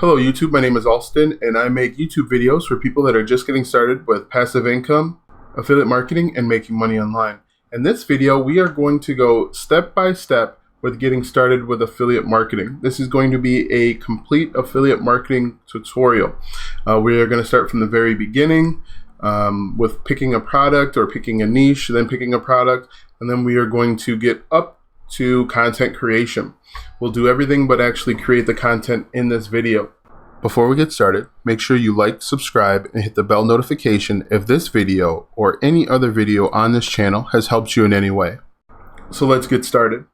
Hello YouTube, my name is Alston and I make YouTube videos for people that are just getting started with passive income, affiliate marketing, and making money online. In this video, we are going to go step by step with getting started with affiliate marketing. This is going to be a complete affiliate marketing tutorial. We are going to start from the very beginning with picking a product or picking a niche, then picking a product, and then we are going to get up to content creation. We'll do everything but actually create the content in this video. Before we get started, make sure you like, subscribe, and hit the bell notification if this video or any other video on this channel has helped you in any way. So let's get started.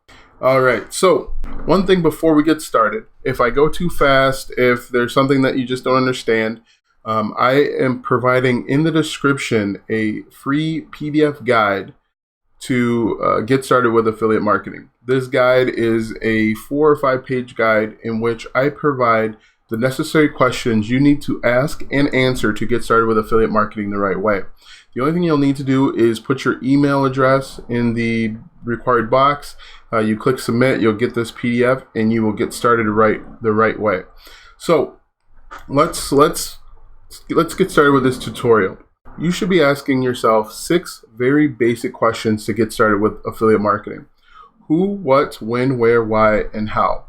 Alright, so one thing before we get started, if I go too fast, if there's something that you just don't understand, I am providing in the description a free PDF guide to get started with affiliate marketing. This guide is a 4 or 5 page guide in which I provide the necessary questions you need to ask and answer to get started with affiliate marketing the right way. The only thing you'll need to do is put your email address in the required box. You click submit, you'll get this PDF, and you will get started the right way. So let's get started with this tutorial. You should be asking yourself 6 very basic questions to get started with affiliate marketing. Who, what, when, where, why, and how.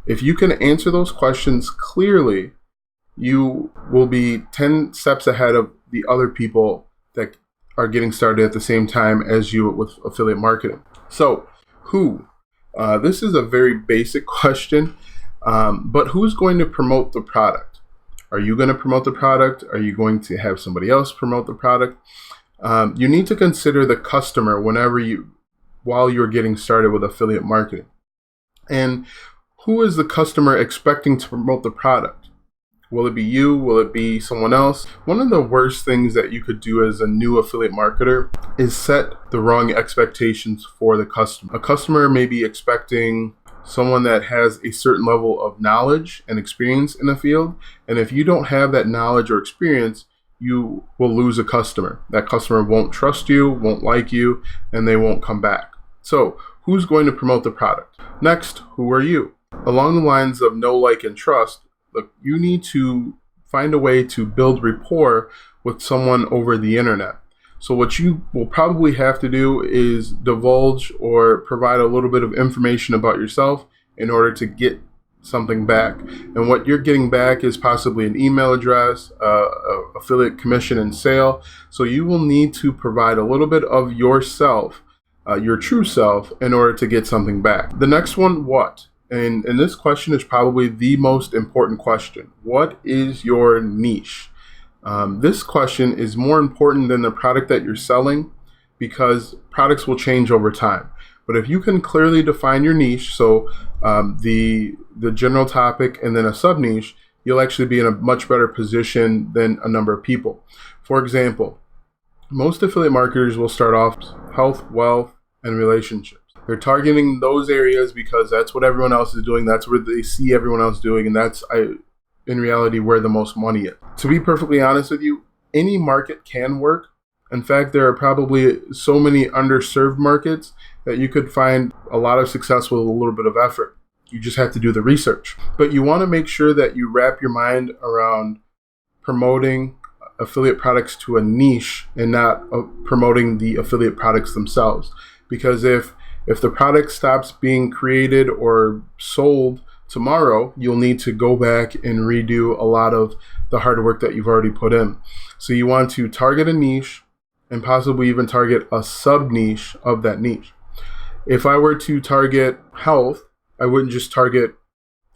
If you can answer those questions clearly, you will be 10 steps ahead of the other people that are getting started at the same time as you with affiliate marketing. So, who? This is a very basic question, but who's going to promote the product? Are you going to promote the product? Are you going to have somebody else promote the product? You need to consider the customer while you're getting started with affiliate marketing. And who is the customer expecting to promote the product? Will it be you? Will it be someone else? One of the worst things that you could do as a new affiliate marketer is set the wrong expectations for the customer. A customer may be expecting someone that has a certain level of knowledge and experience in the field. And if you don't have that knowledge or experience, you will lose a customer. That customer won't trust you, won't like you, and they won't come back. So who's going to promote the product? Next, who are you? Along the lines of know, like, and trust, look, you need to find a way to build rapport with someone over the internet. So what you will probably have to do is divulge or provide a little bit of information about yourself in order to get something back. And what you're getting back is possibly an email address, affiliate commission and sale. So you will need to provide a little bit of yourself, your true self, in order to get something back. The next one, what? And this question is probably the most important question. What is your niche? This question is more important than the product that you're selling because products will change over time. But if you can clearly define your niche, so the general topic and then a sub niche, you'll actually be in a much better position than a number of people. For example, most affiliate marketers will start off health, wealth, and relationships. They're targeting those areas because that's what everyone else is doing. That's what they see everyone else doing, and that's in reality where the most money is. To be perfectly honest with you, any market can work. In fact, there are probably so many underserved markets that you could find a lot of success with a little bit of effort. You just have to do the research. But you want to make sure that you wrap your mind around promoting affiliate products to a niche and not promoting the affiliate products themselves. Because if the product stops being created or sold tomorrow, you'll need to go back and redo a lot of the hard work that you've already put in. So you want to target a niche and possibly even target a sub niche of that niche. If I were to target health, I wouldn't just target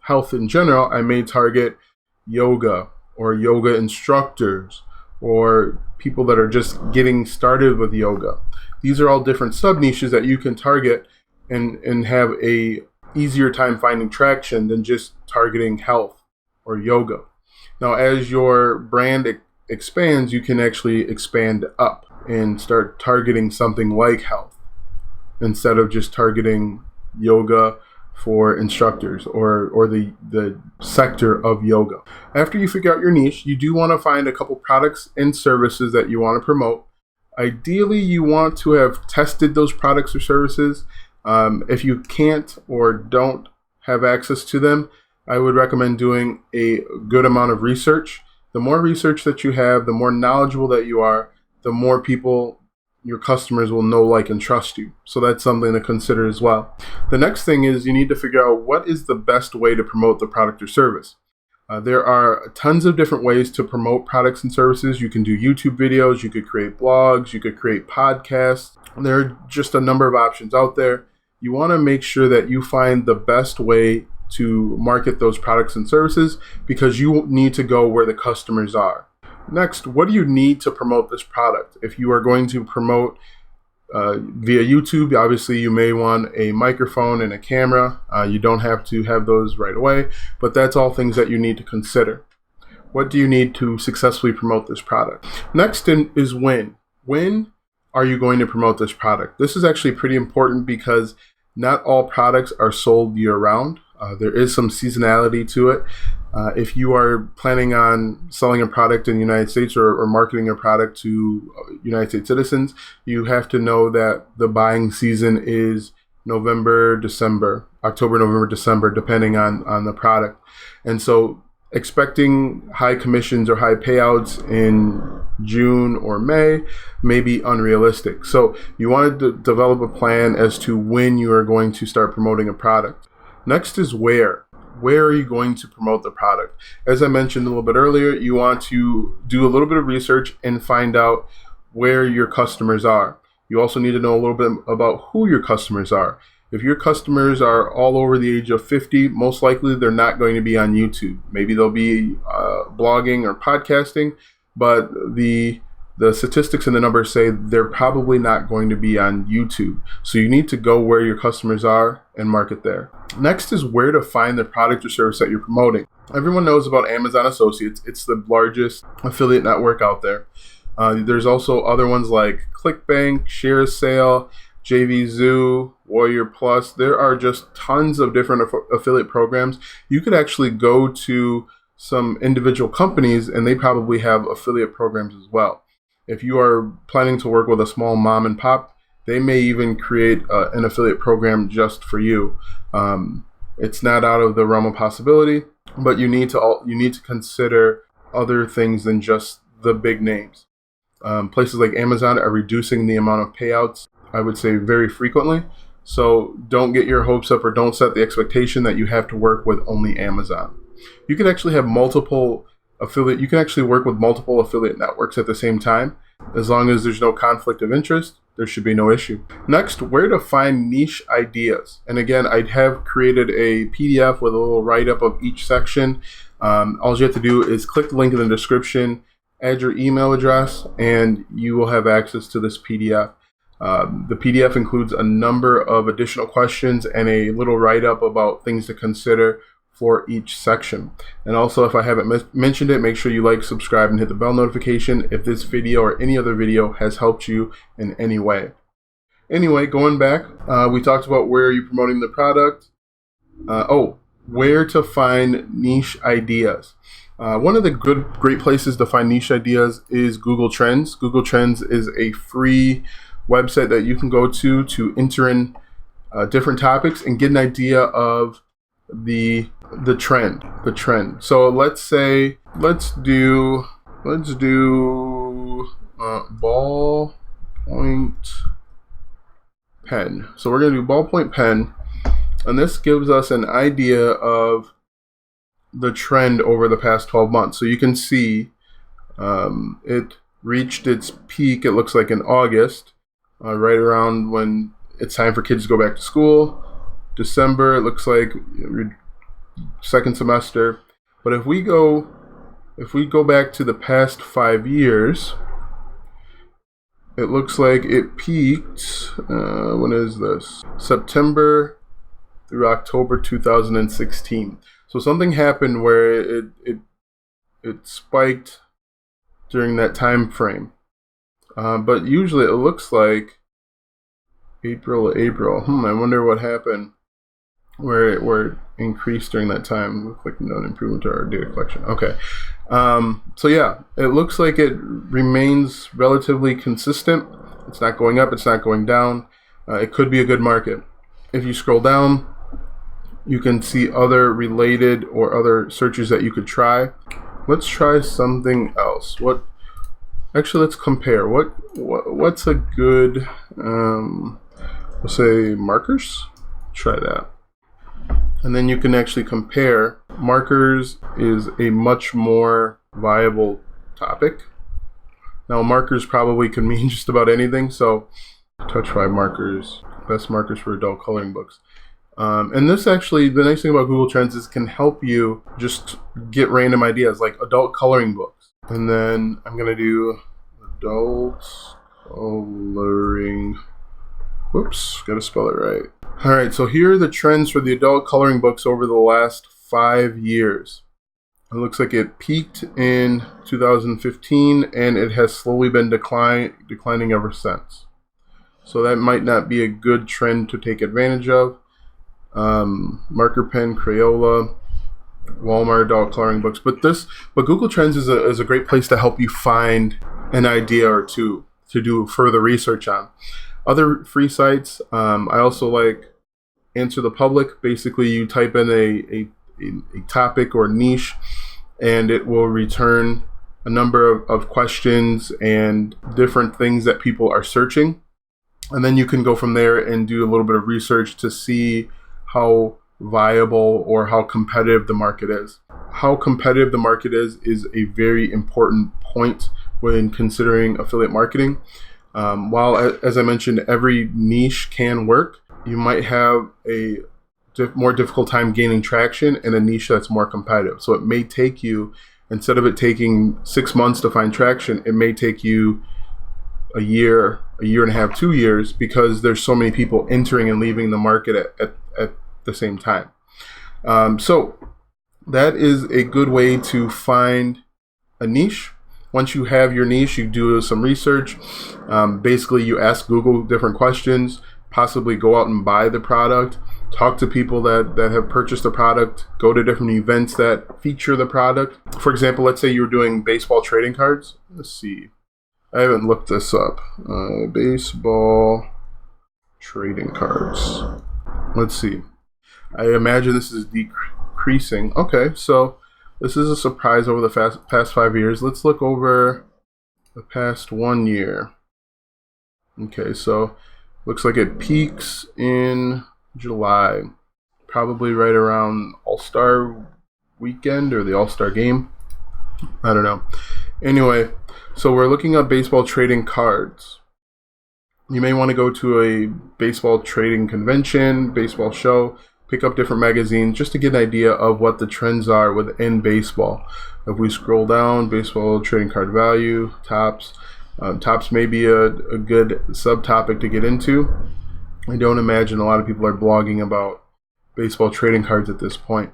health in general. I may target yoga or yoga instructors or people that are just getting started with yoga. These are all different sub niches that you can target and have a easier time finding traction than just targeting health or yoga. Now, as your brand expands, you can actually expand up and start targeting something like health instead of just targeting yoga for instructors or the sector of yoga. After you figure out your niche, you do want to find a couple products and services that you want to promote. Ideally, you want to have tested those products or services. If you can't or don't have access to them, I would recommend doing a good amount of research. The more research that you have, the more knowledgeable that you are, the more people, your customers, will know, like, and trust you. So that's something to consider as well. The next thing is you need to figure out what is the best way to promote the product or service. There are tons of different ways to promote products and services. You can do YouTube videos, you could create blogs, you could create podcasts. There are just a number of options out there. You want to make sure that you find the best way to market those products and services, because you need to go where the customers are. Next, what do you need to promote this product? If you are going to promote via YouTube, obviously you may want a microphone and a camera. You don't have to have those right away, but that's all things that you need to consider. What do you need to successfully promote this product? Next is when. When are you going to promote this product? This is actually pretty important because not all products are sold year-round. There is some seasonality to it. If you are planning on selling a product in the United States or marketing a product to United States citizens, you have to know that the buying season is November, December, October, November, December, depending on the product. And so expecting high commissions or high payouts in June or may be unrealistic. So you want to develop a plan as to when you are going to start promoting a product. Next is where. Where are you going to promote the product? As I mentioned a little bit earlier, you want to do a little bit of research and find out where your customers are. You also need to know a little bit about who your customers are. If your customers are all over the age of 50, most likely they're not going to be on YouTube. Maybe they'll be blogging or podcasting, but the statistics and the numbers say they're probably not going to be on YouTube. So you need to go where your customers are and market there. Next is where to find the product or service that you're promoting. Everyone knows about Amazon Associates. It's the largest affiliate network out there. There's also other ones like ClickBank, ShareSale, JVZoo, Warrior Plus. There are just tons of different affiliate programs. You could actually go to some individual companies and they probably have affiliate programs as well. If you are planning to work with a small mom and pop, they may even create an affiliate program just for you. It's not out of the realm of possibility, but you need to consider other things than just the big names. Places like Amazon are reducing the amount of payouts, I would say, very frequently. So don't get your hopes up or don't set the expectation that you have to work with only Amazon. You can actually have you can actually work with multiple affiliate networks at the same time. As long as there's no conflict of interest, there should be no issue. Next, where to find niche ideas. And again, I have created a PDF with a little write-up of each section. All you have to do is click the link in the description, add your email address, and you will have access to this PDF. The PDF includes a number of additional questions and a little write-up about things to consider for each section. And also, if I haven't mentioned it, make sure you like, subscribe, and hit the bell notification if this video or any other video has helped you in any way. Anyway, going back, we talked about where you're promoting the product. Where to find niche ideas. One of the great places to find niche ideas is Google Trends. Google Trends is a free website that you can go to enter in different topics and get an idea of the trend. So let's do ballpoint pen. So we're going to do ballpoint pen, and this gives us an idea of the trend over the past 12 months. So you can see it reached its peak, it looks like, in August, right around when it's time for kids to go back to school. December, it looks like second semester. But if we go back to the past 5 years, it looks like it peaked, when is this? September through October 2016. So something happened where it spiked during that time frame. But usually it looks like April. I wonder what happened where it increased during that time. We're clicking on improvement to our data collection. Okay. So yeah, it looks like it remains relatively consistent. It's not going up, it's not going down. It could be a good market. If you scroll down, You can see other related or other searches that you could try. Let's try something else. Actually, let's compare. What's a good, let's say markers? Try that. And then you can actually compare. Markers is a much more viable topic. Now, markers probably can mean just about anything. So, touch 5 markers, best markers for adult coloring books. And this actually, the nice thing about Google Trends is it can help you just get random ideas like adult coloring books. And then I'm going to do adult coloring. Whoops, got to spell it right. All right, so here are the trends for the adult coloring books over the last 5 years. It looks like it peaked in 2015 and it has slowly been declining ever since. So that might not be a good trend to take advantage of. Marker pen, Crayola, Walmart adult coloring books, but Google Trends is a great place to help you find an idea or two to do further research on. Other free sites, I also like Answer the Public. Basically, you type in a topic or niche, and it will return a number of questions and different things that people are searching, and then you can go from there and do a little bit of research to see how viable or how competitive the market is. How competitive the market is a very important point when considering affiliate marketing. While, as I mentioned, every niche can work, you might have a more difficult time gaining traction in a niche that's more competitive. So it may take you, instead of it taking 6 months to find traction, it may take you a year and a half, 2 years, because there's so many people entering and leaving the market at the same time. So that is a good way to find a niche. Once you have your niche, you do some research. Basically, you ask Google different questions, possibly go out and buy the product, talk to people that have purchased the product, go to different events that feature the product. For example, let's say you were doing baseball trading cards. Let's see. I haven't looked this up. Baseball trading cards. Let's see. I imagine this is decreasing. Okay, so this is a surprise over the past 5 years. Let's look over the past 1 year. Okay, so looks like it peaks in July, probably right around All-Star weekend or the All-Star game. I don't know. Anyway, so we're looking at baseball trading cards. You may want to go to a baseball trading convention, baseball show, pick up different magazines just to get an idea of what the trends are within baseball. If we scroll down, baseball trading card value, tops. Tops may be a good subtopic to get into. I don't imagine a lot of people are blogging about baseball trading cards at this point.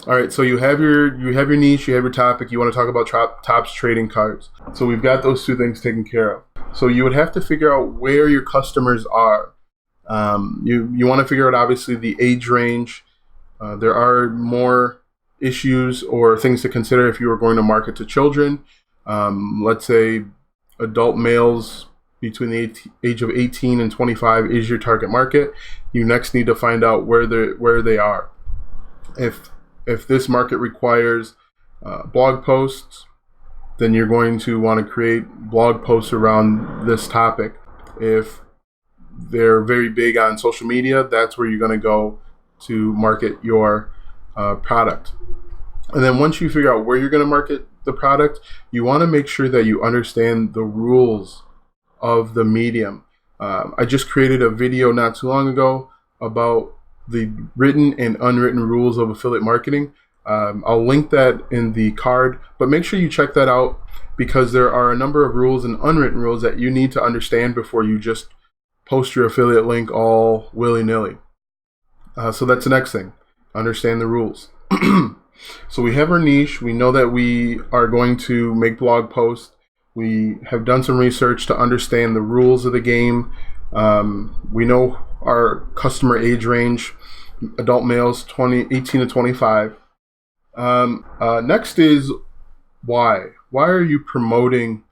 All right, so you have your niche, you have your topic, you want to talk about Topps trading cards. So we've got those two things taken care of. So you would have to figure out where your customers are. You want to figure out, obviously, the age range. There are more issues or things to consider if you are going to market to children. Let's say adult males between the age of 18 and 25 is your target market. You next need to find out where they are. If this market requires blog posts, then you're going to want to create blog posts around this topic. If they're very big on social media, that's where you're going to go to market your product. And then once you figure out where you're going to market the product, you want to make sure that you understand the rules of the medium. I just created a video not too long ago about the written and unwritten rules of affiliate marketing. I'll link that in the card, but make sure you check that out because there are a number of rules and unwritten rules that you need to understand before you just post your affiliate link all willy-nilly. So that's the next thing. Understand the rules. So we have our niche. We know that we are going to make blog posts. We have done some research to understand the rules of the game. We know our customer age range, adult males 18 to 25. Next is why. Why are you promoting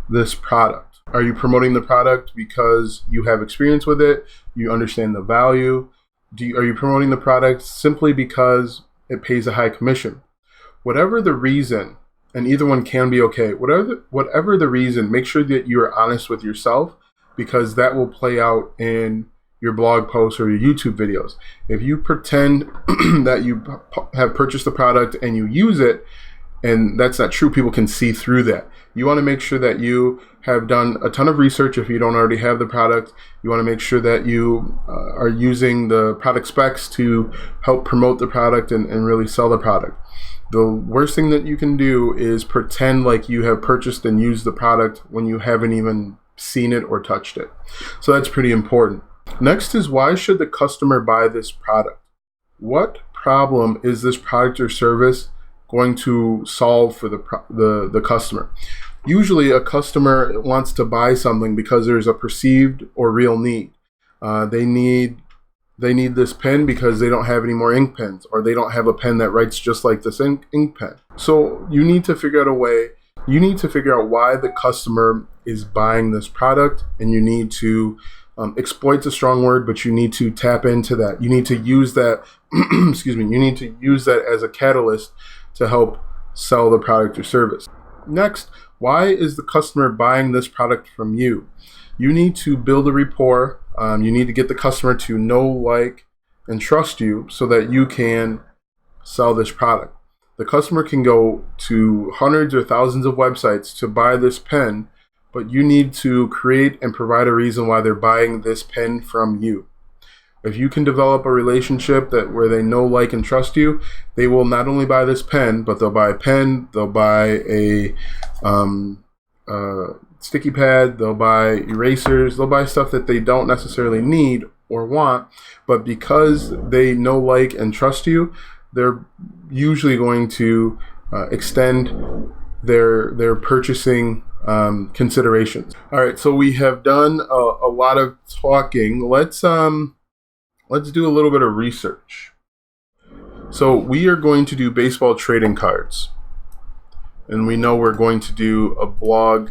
this product? Are you promoting the product because you have experience with it? You understand the value? Are you promoting the product simply because it pays a high commission? Whatever the reason, and either one can be okay. Whatever the reason, make sure that you are honest with yourself, because that will play out in your blog posts or your YouTube videos. If you pretend that you have purchased the product and you use it, and that's not true, people can see through that. You want to make sure that you have done a ton of research if you don't already have the product. You want to make sure that you are using the product specs to help promote the product and really sell the product. The worst thing that you can do is pretend like you have purchased and used the product when you haven't even seen it or touched it. So that's pretty important. Next is, why should the customer buy this product? What problem is this product or service going to solve for the customer? Usually a customer wants to buy something because there's a perceived or real need. They need this pen because they don't have any more ink pens, or they don't have a pen that writes just like this ink pen. So you need to figure out why the customer is buying this product, and you need to exploit's a strong word, but you need to tap into that. You need to use that excuse me, you need to use that as a catalyst to help sell the product or service. Next, why is the customer buying this product from you? You need to build a rapport. You need to get the customer to know, like, and trust you so that you can sell this product. The customer can go to hundreds or thousands of websites to buy this pen, but you need to create and provide a reason why they're buying this pen from you. If you can develop a relationship where they know, like, and trust you, they will not only buy this pen, but they'll buy a pen, they'll buy a sticky pad, they'll buy erasers, they'll buy stuff that they don't necessarily need or want, but because they know, like, and trust you, they're usually going to extend their purchasing considerations. All right, so we have done a lot of talking. Let's do a little bit of research. So we are going to do baseball trading cards, and we know we're going to do a blog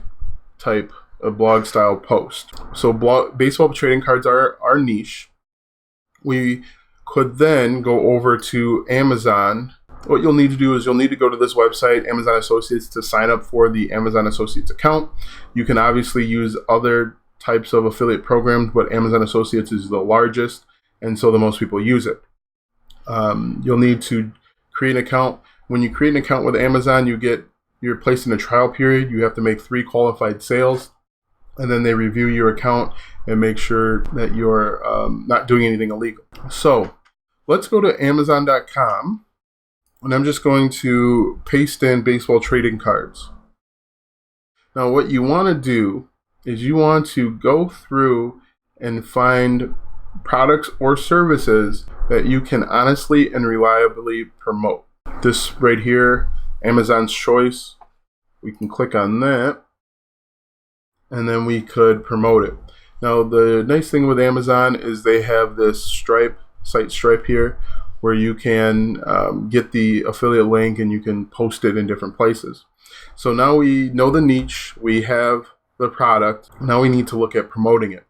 style post. So baseball trading cards are our niche. We could then go over to Amazon. What you'll need to do is you'll need to go to this website, Amazon Associates, to sign up for the Amazon Associates account. You can obviously use other types of affiliate programs, but Amazon Associates is the largest, and so the most people use it. You'll need to create an account. When you create an account with Amazon, you're placed in a trial period. You have to make 3 qualified sales, and then they review your account and make sure that you're not doing anything illegal. So let's go to Amazon.com, and I'm just going to paste in baseball trading cards. Now what you want to do is you want to go through and find products or services that you can honestly and reliably promote. This right here, Amazon's Choice, we can click on that, and then we could promote it. Now the nice thing with Amazon is they have this site Stripe here, where you can get the affiliate link and you can post it in different places. So now we know the niche, we have the product, now we need to look at promoting it.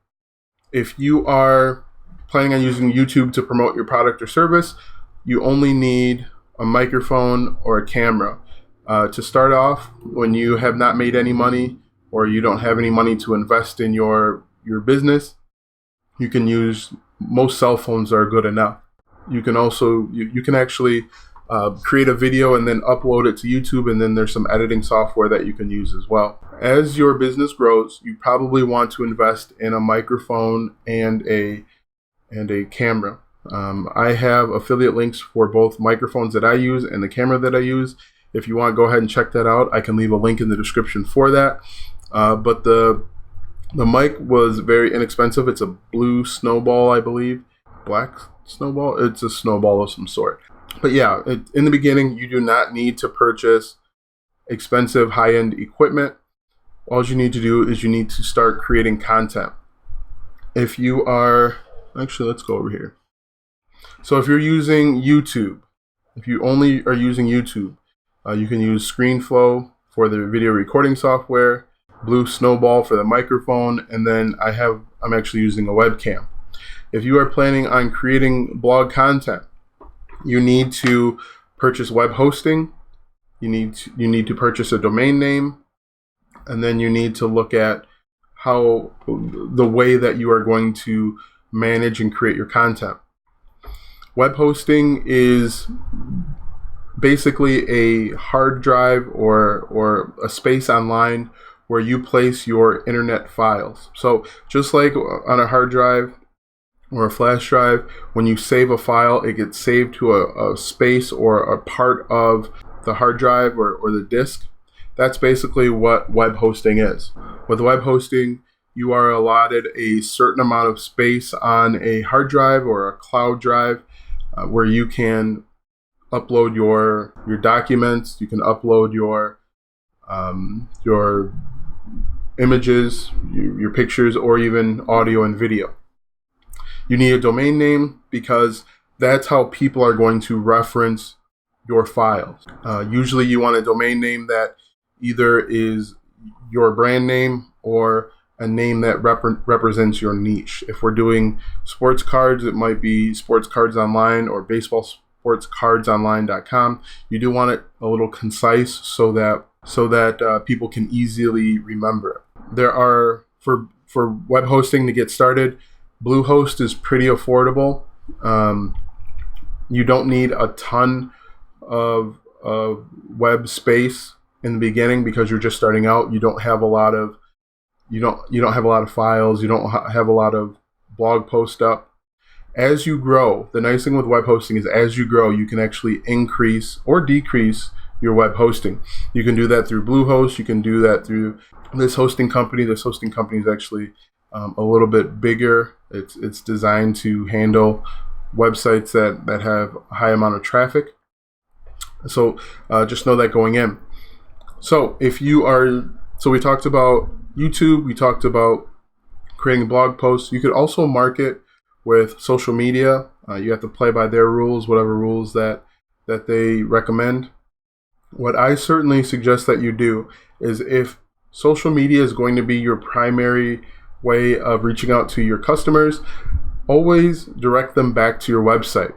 If you are planning on using YouTube to promote your product or service, you only need a microphone or a camera. To start off, when you have not made any money or you don't have any money to invest in your business, you can use, most cell phones are good enough. You can also, you can actually create a video and then upload it to YouTube, and then there's some editing software that you can use as well. As your business grows, you probably want to invest in a microphone and a camera. I have affiliate links for both microphones that I use and the camera that I use. If you want, go ahead and check that out. I can leave a link in the description for that. But the mic was very inexpensive. It's a blue snowball, I believe. Black snowball? It's a snowball of some sort. But yeah, in the beginning, you do not need to purchase expensive high-end equipment. All you need to do is you need to start creating content. If you are, actually, let's go over here. So if you're using YouTube, if you only are using YouTube, you can use ScreenFlow for the video recording software, Blue Snowball for the microphone, and then I'm actually using a webcam. If you are planning on creating blog content, you need to purchase web hosting. You need to purchase a domain name, and then you need to look at how the way that you are going to manage and create your content. Web hosting is basically a hard drive or a space online where you place your internet files. So just like on a hard drive or a flash drive, when you save a file, it gets saved to a space or a part of the hard drive or the disk. That's basically what web hosting is. With web hosting, you are allotted a certain amount of space on a hard drive or a cloud drive where you can upload your documents. You can upload your images, your pictures, or even audio and video. You need a domain name because that's how people are going to reference your files. Usually you want a domain name that either is your brand name or a name that represents your niche. If we're doing sports cards, it might be Sports Cards Online or baseballsportscardsonline.com. You do want it a little concise so that people can easily remember it. There are, for web hosting to get started, Bluehost is pretty affordable. You don't need a ton of web space in the beginning because you're just starting out. You don't have a lot of files. You don't have a lot of blog posts up. As you grow, the nice thing with web hosting is as you grow, you can actually increase or decrease your web hosting. You can do that through Bluehost. You can do that through this hosting company. This hosting company is actually a little bit bigger. It's designed to handle websites that have a high amount of traffic. So just know that going in. So we talked about YouTube. We talked about creating blog posts. You could also market with social media. You have to play by their rules, whatever rules that they recommend. What I certainly suggest that you do is, if social media is going to be your primary way of reaching out to your customers, always direct them back to your website.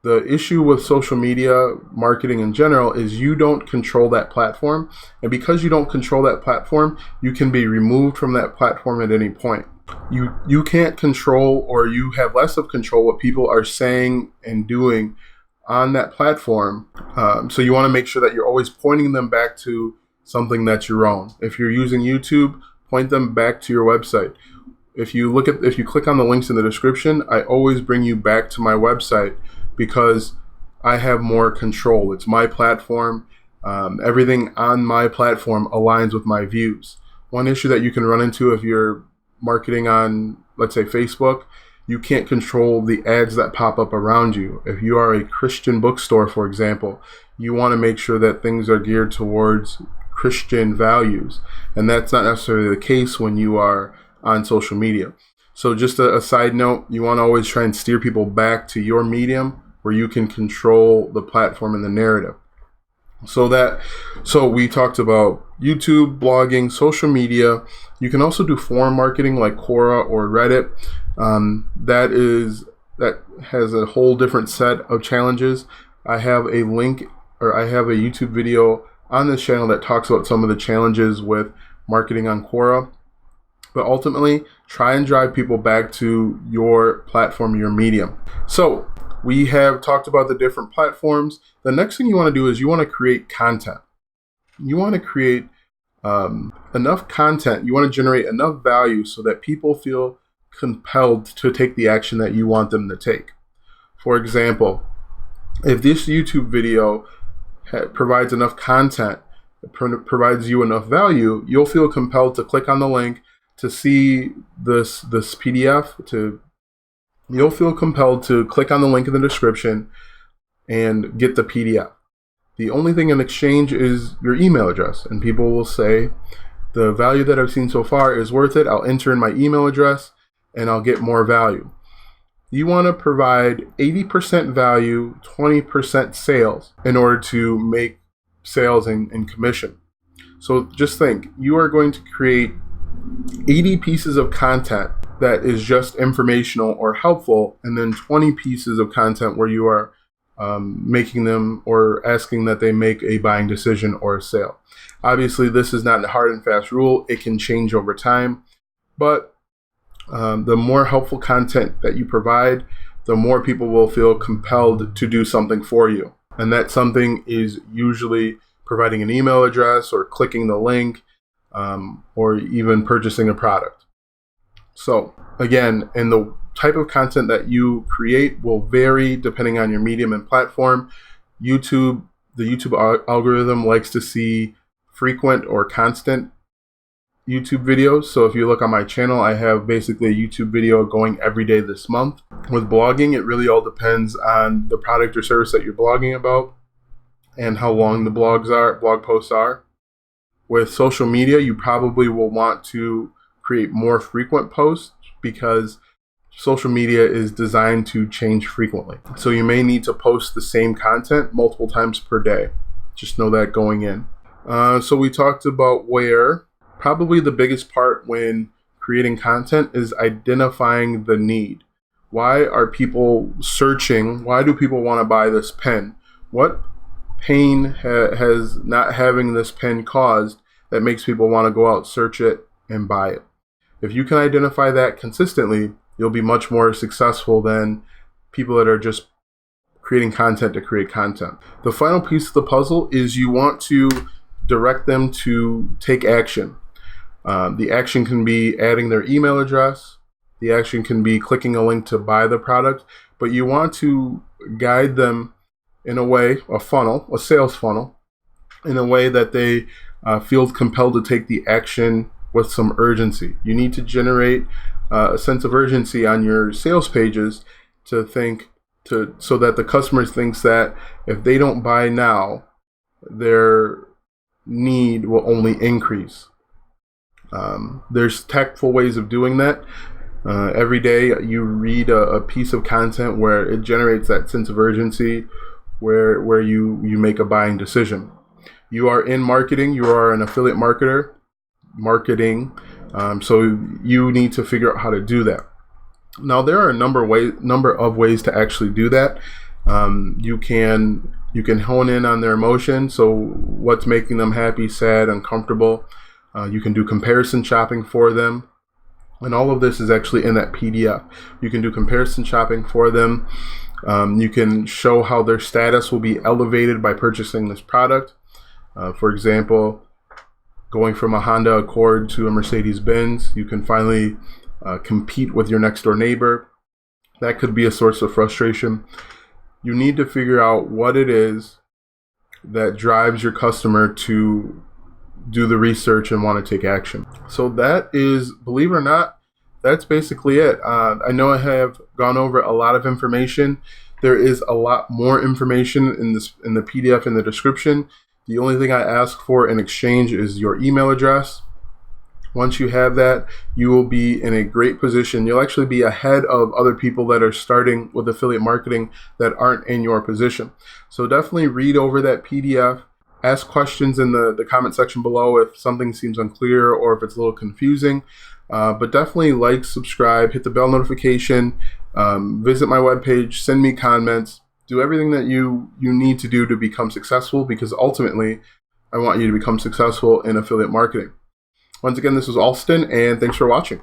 The issue with social media marketing in general is you don't control that platform. And because you don't control that platform, you can be removed from that platform at any point. You can't control, or you have less of control, what people are saying and doing on that platform. So you want to make sure that you're always pointing them back to something that's your own. If you're using YouTube, point them back to your website. If you click on the links in the description, I always bring you back to my website because I have more control. It's my platform. Everything on my platform aligns with my views. One issue that you can run into if you're marketing on, let's say, Facebook, you can't control the ads that pop up around you. If you are a Christian bookstore, for example, you want to make sure that things are geared towards Christian values. And that's not necessarily the case when you are on social media. So just a side note, you want to always try and steer people back to your medium where you can control the platform and the narrative. So we talked about YouTube, blogging, social media. You can also do forum marketing like Quora or Reddit. That has a whole different set of challenges. I have a YouTube video on this channel that talks about some of the challenges with marketing on Quora. But ultimately, try and drive people back to your platform, your medium. So we have talked about the different platforms. The next thing you want to do is you want to create content. You want to create enough content. You want to generate enough value so that people feel compelled to take the action that you want them to take. For example, if this YouTube video provides enough content, provides you enough value, you'll feel compelled to click on the link to see this PDF. You'll feel compelled to click on the link in the description and get the PDF. The only thing in exchange is your email address, and people will say, the value that I've seen so far is worth it. I'll enter in my email address and I'll get more value. You want to provide 80% value, 20% sales in order to make sales and commission. So just think, you are going to create 80 pieces of content that is just informational or helpful, and then 20 pieces of content where you are making them or asking that they make a buying decision or a sale. Obviously, this is not a hard and fast rule. It can change over time, but the more helpful content that you provide, the more people will feel compelled to do something for you. And that something is usually providing an email address or clicking the link or even purchasing a product. So again, and the type of content that you create will vary depending on your medium and platform. The YouTube algorithm likes to see frequent or constant YouTube videos. So if you look on my channel, I have basically a YouTube video going every day this month. With blogging, it really all depends on the product or service that you're blogging about and how long the blog posts are. With social media, you probably will want to create more frequent posts because social media is designed to change frequently. So you may need to post the same content multiple times per day. Just know that going in. So we talked about where probably the biggest part when creating content is identifying the need. Why are people searching? Why do people want to buy this pen? What pain has not having this pen caused that makes people want to go out, search it, and buy it? If you can identify that consistently, you'll be much more successful than people that are just creating content to create content. The final piece of the puzzle is you want to direct them to take action. The action can be adding their email address. The action can be clicking a link to buy the product, but you want to guide them in a way, a sales funnel, in a way that they feel compelled to take the action with some urgency. You need to generate a sense of urgency on your sales pages so that the customer thinks that if they don't buy now, their need will only increase. There's tactful ways of doing that. Every day you read a piece of content where it generates that sense of urgency where you make a buying decision. You are in marketing, you are an affiliate marketing, so you need to figure out how to do that. Now there are a number of ways to actually do that. You can hone in on their emotions, so what's making them happy, sad, uncomfortable. You can do comparison shopping for them. And all of this is actually in that PDF. You can do comparison shopping for them. You can show how their status will be elevated by purchasing this product. For example, going from a Honda Accord to a Mercedes-Benz, you can finally compete with your next door neighbor. That could be a source of frustration. You need to figure out what it is that drives your customer to do the research and want to take action. So that is, believe it or not, that's basically it. I know I have gone over a lot of information. There is a lot more information in the PDF in the description. The only thing I ask for in exchange is your email address. Once you have that, you will be in a great position. You'll actually be ahead of other people that are starting with affiliate marketing that aren't in your position. So definitely read over that PDF. Ask questions in the comment section below if something seems unclear or if it's a little confusing. But definitely like, subscribe, hit the bell notification, visit my webpage, send me comments, do everything that you need to do to become successful, because ultimately I want you to become successful in affiliate marketing. Once again, this was Alston, and thanks for watching.